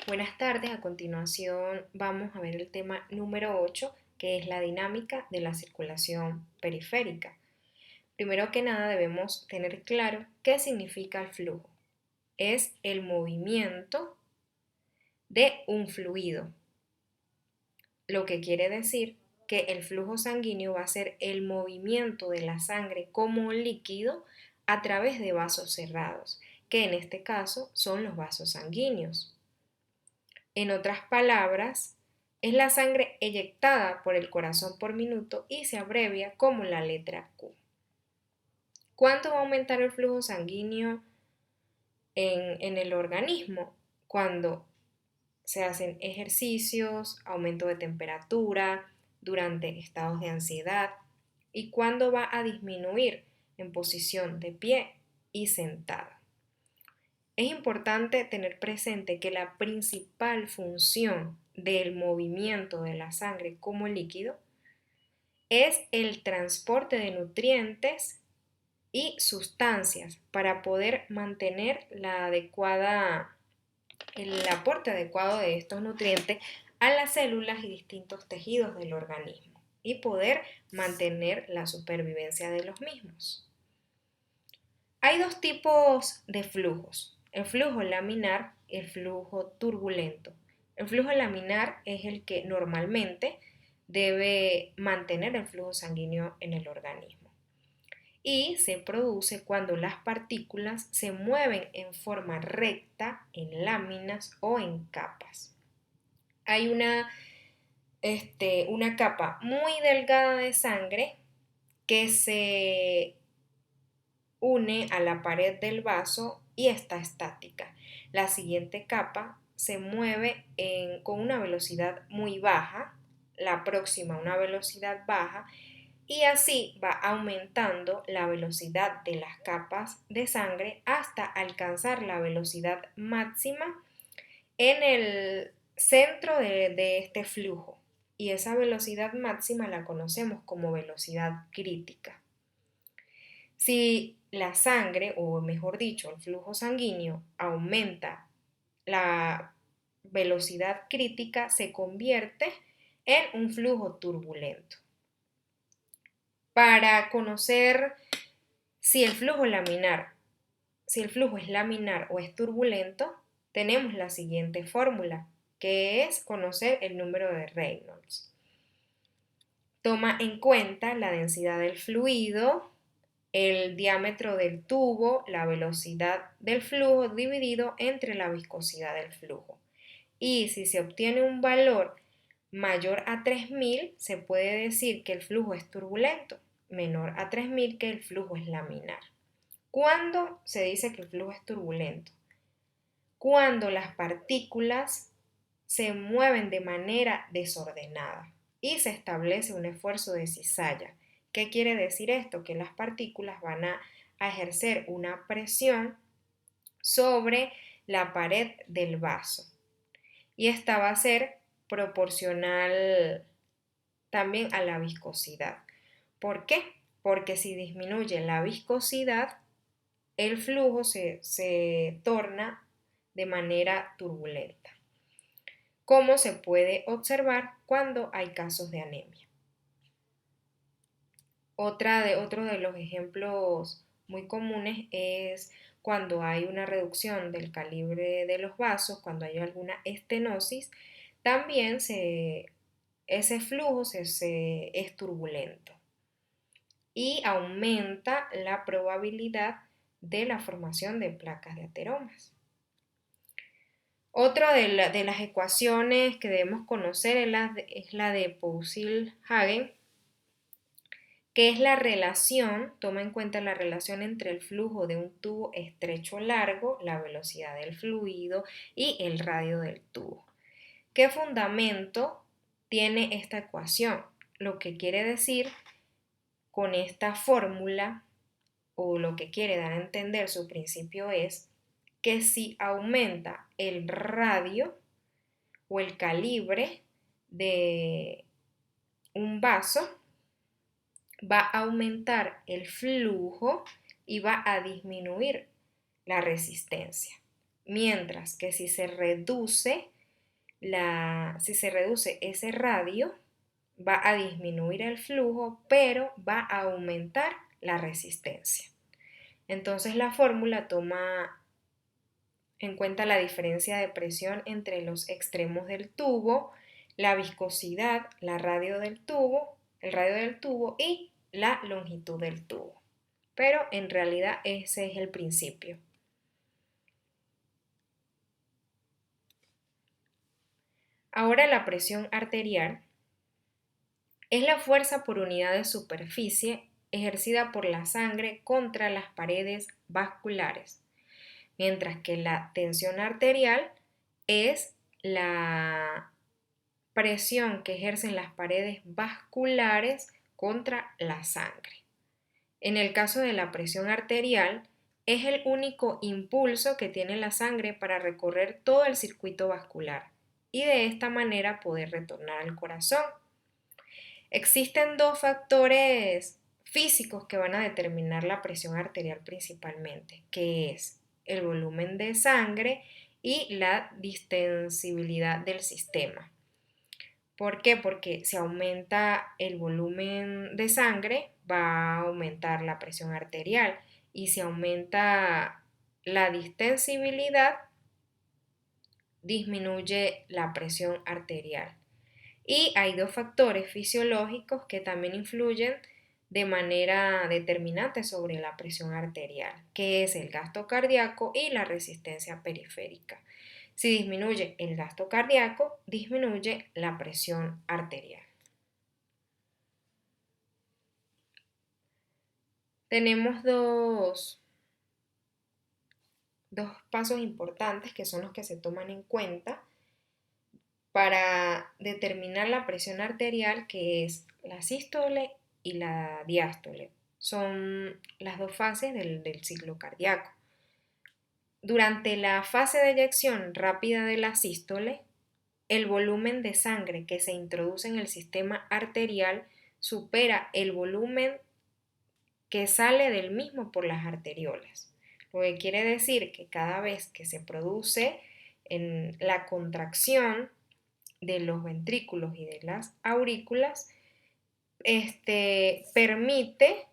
Buenas tardes, a continuación vamos a ver el tema número 8, que es la dinámica de la circulación periférica. Primero que nada debemos tener claro qué significa el flujo. Es el movimiento de un fluido, lo que quiere decir que el flujo sanguíneo va a ser el movimiento de la sangre como líquido a través de vasos cerrados, que en este caso son los vasos sanguíneos. En otras palabras, es la sangre eyectada por el corazón por minuto y se abrevia como la letra Q. ¿Cuánto va a aumentar el flujo sanguíneo en el organismo? Cuando se hacen ejercicios, aumento de temperatura, durante estados de ansiedad, y cuándo va a disminuir en posición de pie y sentada. Es importante tener presente que la principal función del movimiento de la sangre como líquido es el transporte de nutrientes y sustancias para poder mantener el aporte adecuado de estos nutrientes a las células y distintos tejidos del organismo y poder mantener la supervivencia de los mismos. Hay dos tipos de flujos, el flujo laminar y el flujo turbulento. El flujo laminar es el que normalmente debe mantener el flujo sanguíneo en el organismo y se produce cuando las partículas se mueven en forma recta en láminas o en capas. Hay una capa muy delgada de sangre que se une a la pared del vaso y está estática. La siguiente capa se mueve con una velocidad muy baja, la próxima una velocidad baja, y así va aumentando la velocidad de las capas de sangre hasta alcanzar la velocidad máxima en el centro de este flujo. Y esa velocidad máxima la conocemos como velocidad crítica. Si la sangre, o mejor dicho, el flujo sanguíneo aumenta, la velocidad crítica se convierte en un flujo turbulento. Para conocer si el flujo es laminar o es turbulento, tenemos la siguiente fórmula, que es conocer el número de Reynolds. Toma en cuenta la densidad del fluido, el diámetro del tubo, la velocidad del flujo dividido entre la viscosidad del flujo. Y si se obtiene un valor mayor a 3000, se puede decir que el flujo es turbulento, menor a 3000 que el flujo es laminar. ¿Cuándo se dice que el flujo es turbulento? Cuando las partículas se mueven de manera desordenada y se establece un esfuerzo de cizalla. ¿Qué quiere decir esto? Que las partículas van a ejercer una presión sobre la pared del vaso y esta va a ser proporcional también a la viscosidad. ¿Por qué? Porque si disminuye la viscosidad, el flujo se torna de manera turbulenta, como se puede observar cuando hay casos de anemia. Otro de los ejemplos muy comunes es cuando hay una reducción del calibre de los vasos, cuando hay alguna estenosis, también ese flujo es turbulento y aumenta la probabilidad de la formación de placas de ateromas. Otra de las ecuaciones que debemos conocer es la de Poiseuille-Hagen, que es la relación, toma en cuenta la relación entre el flujo de un tubo estrecho largo, la velocidad del fluido y el radio del tubo. ¿Qué fundamento tiene esta ecuación? Lo que quiere decir con esta fórmula, o lo que quiere dar a entender su principio, es que si aumenta el radio o el calibre de un vaso, va a aumentar el flujo y va a disminuir la resistencia. Mientras que si se reduce si se reduce ese radio, va a disminuir el flujo, pero va a aumentar la resistencia. Entonces la fórmula toma en cuenta la diferencia de presión entre los extremos del tubo, la viscosidad, el radio del tubo y la longitud del tubo. Pero en realidad ese es el principio. Ahora la presión arterial es la fuerza por unidad de superficie ejercida por la sangre contra las paredes vasculares, mientras que la tensión arterial es la presión que ejercen las paredes vasculares contra la sangre. En el caso de la presión arterial, es el único impulso que tiene la sangre para recorrer todo el circuito vascular y de esta manera poder retornar al corazón. Existen dos factores físicos que van a determinar la presión arterial principalmente, que es el volumen de sangre y la distensibilidad del sistema. ¿Por qué? Porque si aumenta el volumen de sangre, va a aumentar la presión arterial y si aumenta la distensibilidad, disminuye la presión arterial. Y hay dos factores fisiológicos que también influyen de manera determinante sobre la presión arterial, que es el gasto cardíaco y la resistencia periférica. Si disminuye el gasto cardíaco, disminuye la presión arterial. Tenemos dos pasos importantes que son los que se toman en cuenta para determinar la presión arterial, que es la sístole y la diástole. Son las dos fases del ciclo cardíaco. Durante la fase de eyección rápida de la sístole, el volumen de sangre que se introduce en el sistema arterial supera el volumen que sale del mismo por las arteriolas. Lo que quiere decir que cada vez que se produce en la contracción de los ventrículos y de las aurículas, permite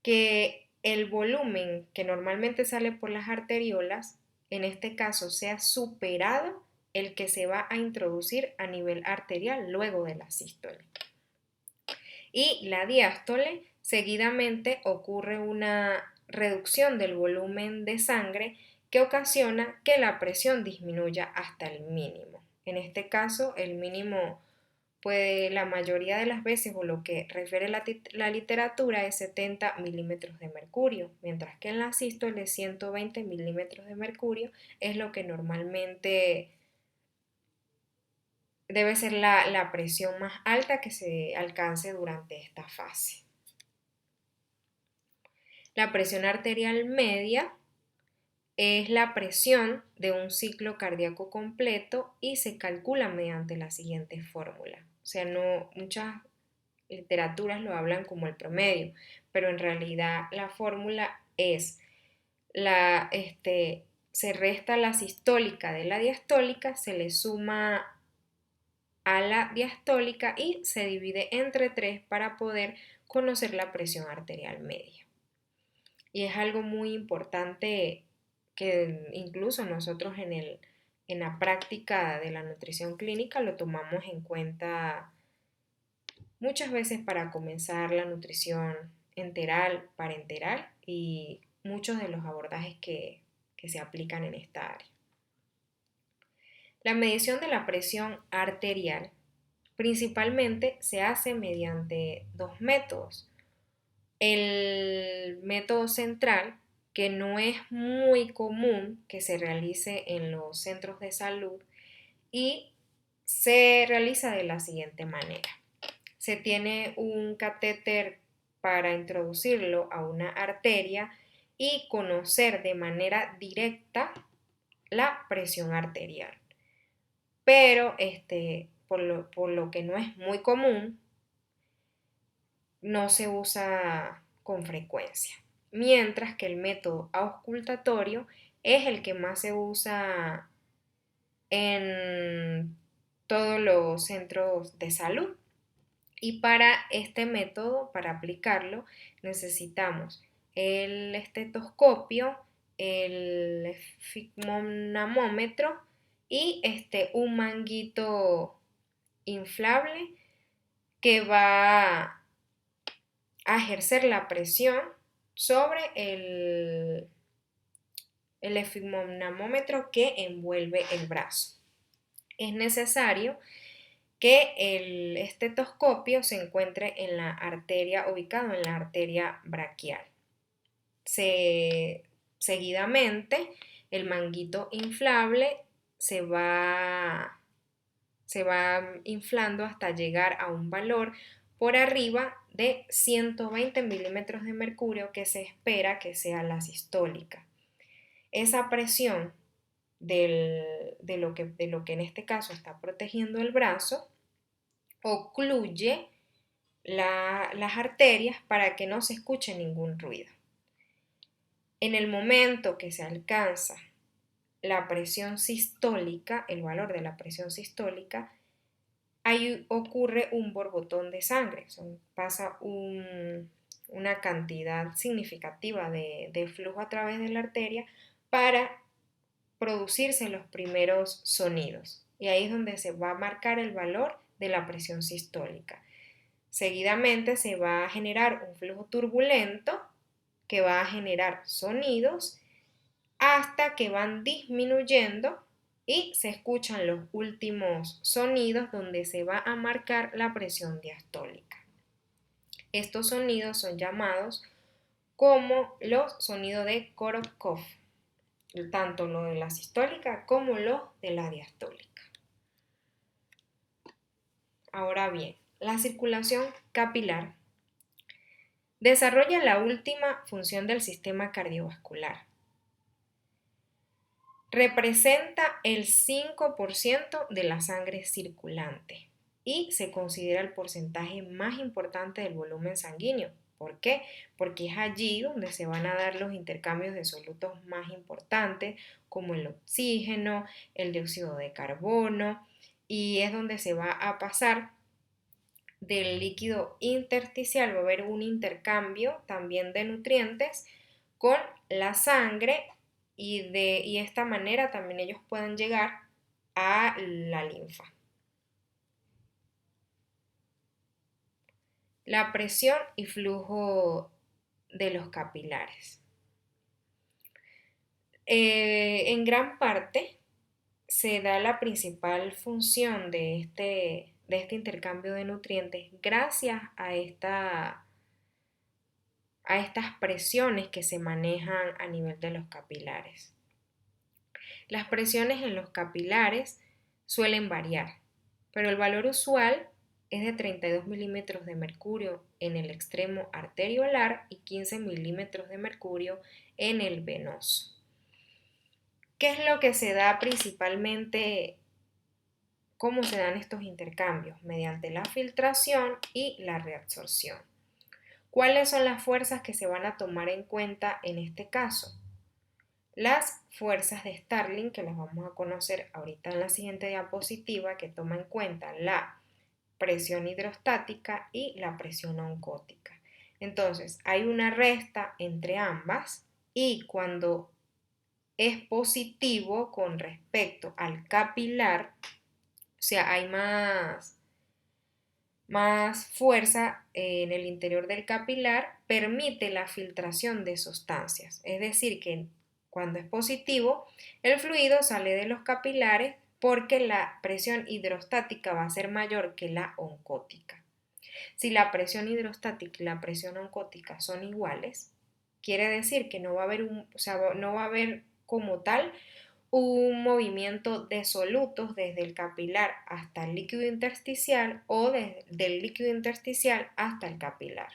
que el volumen que normalmente sale por las arteriolas, en este caso, sea superado el que se va a introducir a nivel arterial luego de la sístole. Y la diástole, seguidamente ocurre una reducción del volumen de sangre que ocasiona que la presión disminuya hasta el mínimo. En este caso, el mínimo puede la mayoría de las veces, o lo que refiere la literatura, es 70 milímetros de mercurio, mientras que en la sístole 120 milímetros de mercurio es lo que normalmente debe ser la presión más alta que se alcance durante esta fase. La presión arterial media es la presión de un ciclo cardíaco completo y se calcula mediante la siguiente fórmula. O sea, muchas literaturas lo hablan como el promedio, pero en realidad la fórmula es se resta la sistólica de la diastólica, se le suma a la diastólica y se divide entre 3 para poder conocer la presión arterial media. Y es algo muy importante que incluso nosotros en la práctica de la nutrición clínica lo tomamos en cuenta muchas veces para comenzar la nutrición enteral, parenteral y muchos de los abordajes que se aplican en esta área. La medición de la presión arterial principalmente se hace mediante dos métodos. El método central, que no es muy común que se realice en los centros de salud, y se realiza de la siguiente manera. Se tiene un catéter para introducirlo a una arteria y conocer de manera directa la presión arterial. Pero por lo que no es muy común, no se usa con frecuencia. Mientras que el método auscultatorio es el que más se usa en todos los centros de salud. Y para este método, para aplicarlo, necesitamos el estetoscopio, el esfigmonamómetro y un manguito inflable que va a ejercer la presión sobre el esfigmonamómetro que envuelve el brazo. Es necesario que el estetoscopio se encuentre en la arteria, ubicado en la arteria braquial. Seguidamente, el manguito inflable se va inflando hasta llegar a un valor por arriba de 120 milímetros de mercurio, que se espera que sea la sistólica. Esa presión de lo que en este caso está protegiendo el brazo ocluye las arterias para que no se escuche ningún ruido. En el momento que se alcanza la presión sistólica, el valor de la presión sistólica, ahí ocurre un borbotón de sangre, pasa una cantidad significativa de flujo a través de la arteria para producirse los primeros sonidos. Y ahí es donde se va a marcar el valor de la presión sistólica. Seguidamente se va a generar un flujo turbulento que va a generar sonidos hasta que van disminuyendo y se escuchan los últimos sonidos donde se va a marcar la presión diastólica. Estos sonidos son llamados como los sonidos de Korokov, tanto lo de la sistólica como lo de la diastólica. Ahora bien, la circulación capilar desarrolla la última función del sistema cardiovascular. Representa el 5% de la sangre circulante y se considera el porcentaje más importante del volumen sanguíneo. ¿Por qué? Porque es allí donde se van a dar los intercambios de solutos más importantes, como el oxígeno, el dióxido de carbono, y es donde se va a pasar del líquido intersticial, va a haber un intercambio también de nutrientes con la sangre y de esta manera también ellos pueden llegar a la linfa. La presión y flujo de los capilares. En gran parte se da la principal función de este intercambio de nutrientes gracias a estas presiones que se manejan a nivel de los capilares. Las presiones en los capilares suelen variar, pero el valor usual es de 32 milímetros de mercurio en el extremo arteriolar y 15 milímetros de mercurio en el venoso. ¿Qué es lo que se da principalmente? ¿Cómo se dan estos intercambios? Mediante la filtración y la reabsorción. ¿Cuáles son las fuerzas que se van a tomar en cuenta en este caso? Las fuerzas de Starling, que las vamos a conocer ahorita en la siguiente diapositiva, que toma en cuenta la presión hidrostática y la presión oncótica. Entonces, hay una resta entre ambas y cuando es positivo con respecto al capilar, o sea, hay más fuerza en el interior del capilar, permite la filtración de sustancias. Es decir, que cuando es positivo, el fluido sale de los capilares porque la presión hidrostática va a ser mayor que la oncótica. Si la presión hidrostática y la presión oncótica son iguales, quiere decir que no va a haber como tal un movimiento de solutos desde el capilar hasta el líquido intersticial o del líquido intersticial hasta el capilar.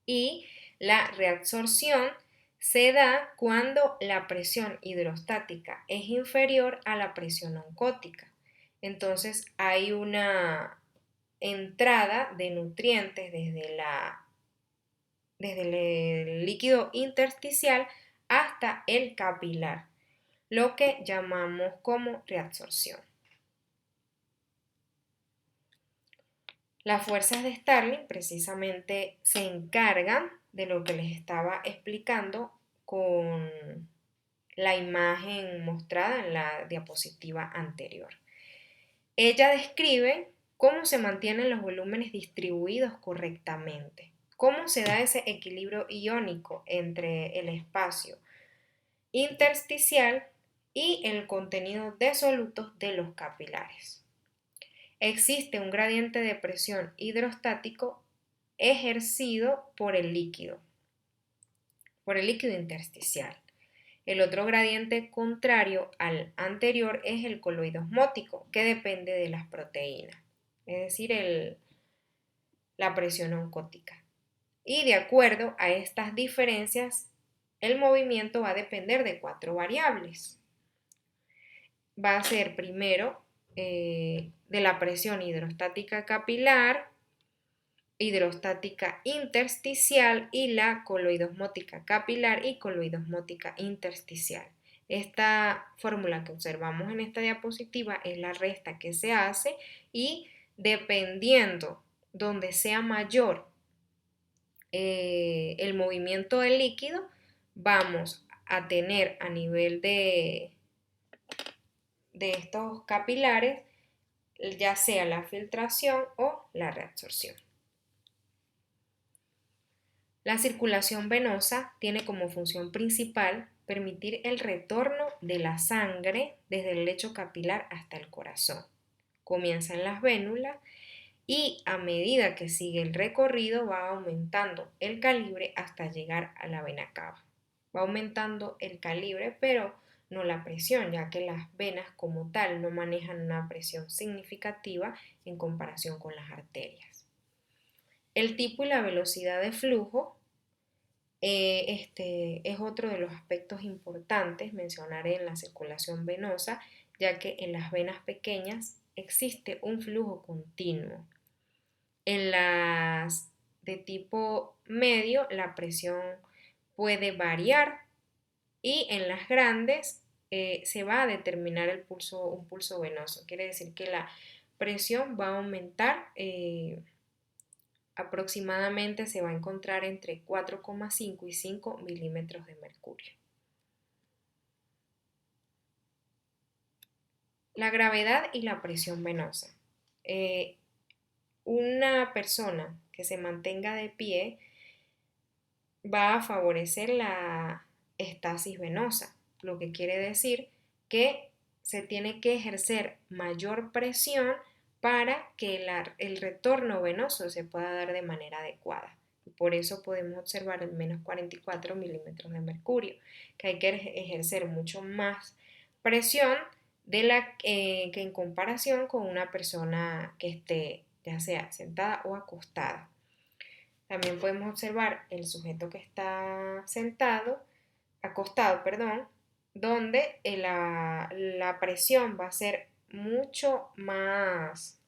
Y la reabsorción se da cuando la presión hidrostática es inferior a la presión oncótica. Entonces hay una entrada de nutrientes desde el líquido intersticial hasta el capilar, lo que llamamos como reabsorción. Las fuerzas de Starling precisamente se encargan de lo que les estaba explicando con la imagen mostrada en la diapositiva anterior. Ella describe cómo se mantienen los volúmenes distribuidos correctamente, cómo se da ese equilibrio iónico entre el espacio intersticial y el contenido de solutos de los capilares. Existe un gradiente de presión hidrostático ejercido por el líquido intersticial. El otro gradiente contrario al anterior es el coloide osmótico, que depende de las proteínas, es decir, la presión oncótica. Y de acuerdo a estas diferencias, el movimiento va a depender de 4 variables. Va a ser primero de la presión hidrostática capilar, hidrostática intersticial y la coloidosmótica capilar y coloidosmótica intersticial. Esta fórmula que observamos en esta diapositiva es la resta que se hace y dependiendo donde sea mayor el movimiento del líquido, vamos a tener a nivel de estos capilares ya sea la filtración o la reabsorción. La circulación venosa tiene como función principal permitir el retorno de la sangre desde el lecho capilar hasta el corazón. Comienza en las vénulas y a medida que sigue el recorrido va aumentando el calibre hasta llegar a la vena cava. Va aumentando el calibre, pero no la presión, ya que las venas como tal no manejan una presión significativa en comparación con las arterias. El tipo y la velocidad de flujo es otro de los aspectos importantes mencionar en la circulación venosa, ya que en las venas pequeñas existe un flujo continuo. En las de tipo medio la presión puede variar y en las grandes se va a determinar un pulso venoso. Quiere decir que la presión va a aumentar aproximadamente se va a encontrar entre 4,5 y 5 milímetros de mercurio. La gravedad y la presión venosa. Una persona que se mantenga de pie va a favorecer la estasis venosa, lo que quiere decir que se tiene que ejercer mayor presión para que el retorno venoso se pueda dar de manera adecuada. Por eso podemos observar el menos 44 milímetros de mercurio, que hay que ejercer mucho más presión que en comparación con una persona que esté ya sea sentada o acostada. También podemos observar el sujeto que está acostado, donde la presión va a ser mucho más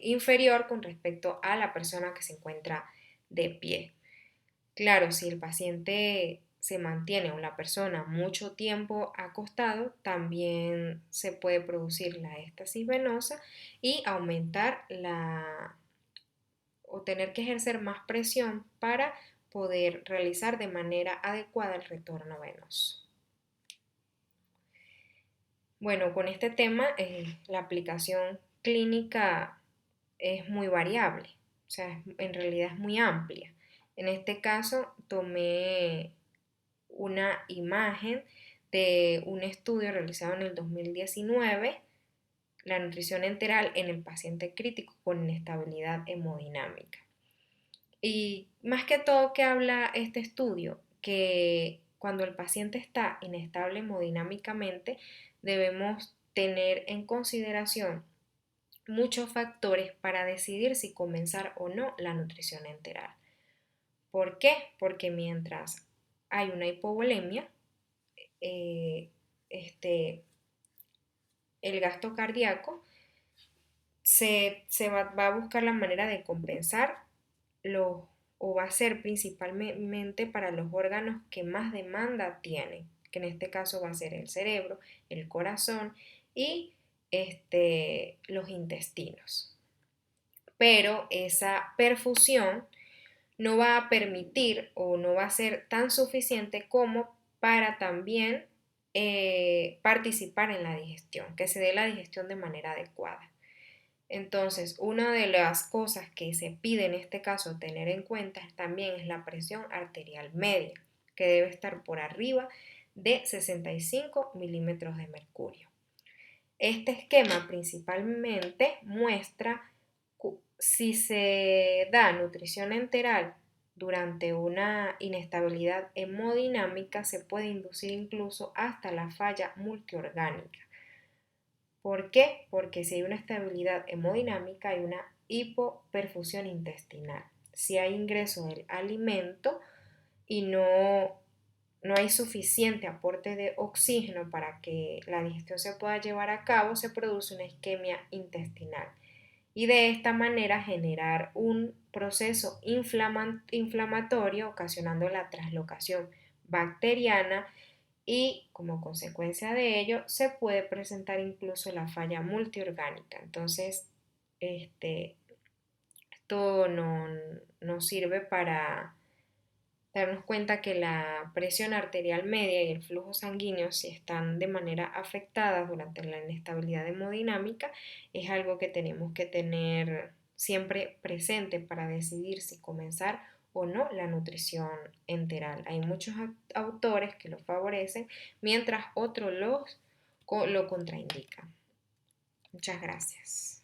inferior con respecto a la persona que se encuentra de pie. Claro, si el paciente se mantiene o la persona mucho tiempo acostado, también se puede producir la éstasis venosa y aumentar o tener que ejercer más presión para poder realizar de manera adecuada el retorno venoso. Bueno, con este tema la aplicación clínica es muy variable, o sea, en realidad es muy amplia. En este caso tomé una imagen de un estudio realizado en el 2019, la nutrición enteral en el paciente crítico con inestabilidad hemodinámica. Y más que todo, ¿qué habla este estudio? Que cuando el paciente está inestable hemodinámicamente, debemos tener en consideración muchos factores para decidir si comenzar o no la nutrición enteral. ¿Por qué? Porque mientras hay una hipovolemia, el gasto cardíaco se va a buscar la manera de compensar o va a ser principalmente para los órganos que más demanda tienen, que en este caso va a ser el cerebro, el corazón y los intestinos. pero esa perfusión no va a permitir o no va a ser tan suficiente como para también participar en la digestión, que se dé la digestión de manera adecuada. Entonces, una de las cosas que se pide en este caso tener en cuenta también es la presión arterial media, que debe estar por arriba de 65 milímetros de mercurio. Este esquema principalmente muestra si se da nutrición enteral durante una inestabilidad hemodinámica, se puede inducir incluso hasta la falla multiorgánica. ¿Por qué? Porque si hay una estabilidad hemodinámica hay una hipoperfusión intestinal. Si hay ingreso del alimento y no hay suficiente aporte de oxígeno para que la digestión se pueda llevar a cabo, se produce una isquemia intestinal y de esta manera generar un proceso inflamatorio ocasionando la translocación bacteriana y como consecuencia de ello se puede presentar incluso la falla multiorgánica. Entonces, esto no sirve para darnos cuenta que la presión arterial media y el flujo sanguíneo, si están de manera afectadas durante la inestabilidad hemodinámica, es algo que tenemos que tener siempre presente para decidir si comenzar o no la nutrición enteral. Hay muchos autores que lo favorecen, mientras otros lo contraindican. Muchas gracias.